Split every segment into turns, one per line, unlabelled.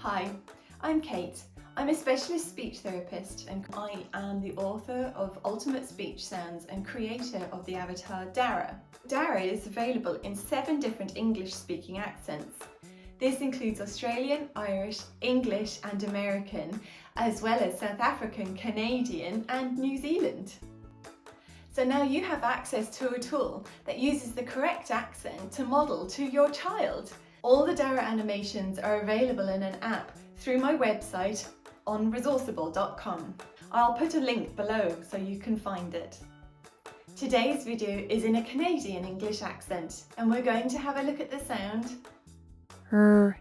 Hi, I'm Kate. I'm a specialist speech therapist and I am the author of Ultimate Speech Sounds and creator of the avatar DARA. DARA is available in 7 different English-speaking accents. This includes Australian, Irish, English and American, as well as South African, Canadian and New Zealand. So now you have access to a tool that uses the correct accent to model to your child. All the DARA animations are available in an app through my website on resourceible.com. I'll put a link below so you can find it. Today's video is in a Canadian English accent and we're going to have a look at the sound R.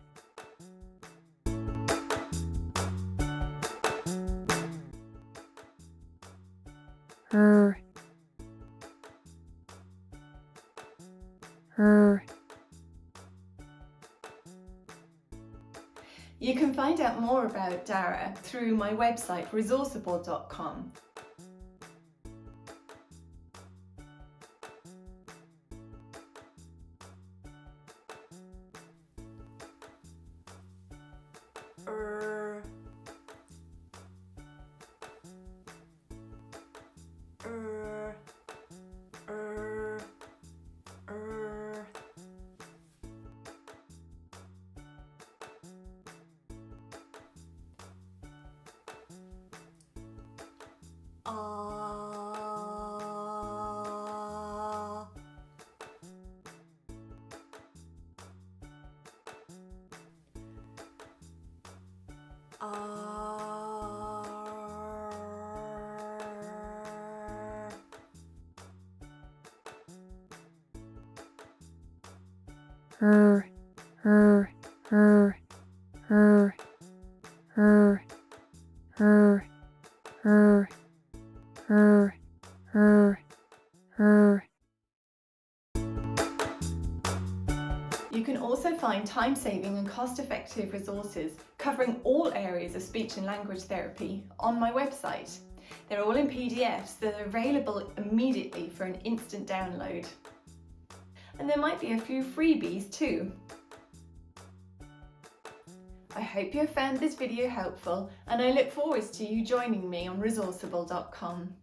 R. R. You can find out more about DARA through my website resourceible.com. R. R. R. R. R. R. R. R. R. R. You can also find time-saving and cost-effective resources covering all areas of speech and language therapy on my website. They're all in PDFs that are available immediately for an instant download. And there might be a few freebies too. I hope you have found this video helpful and I look forward to you joining me on resourceible.com.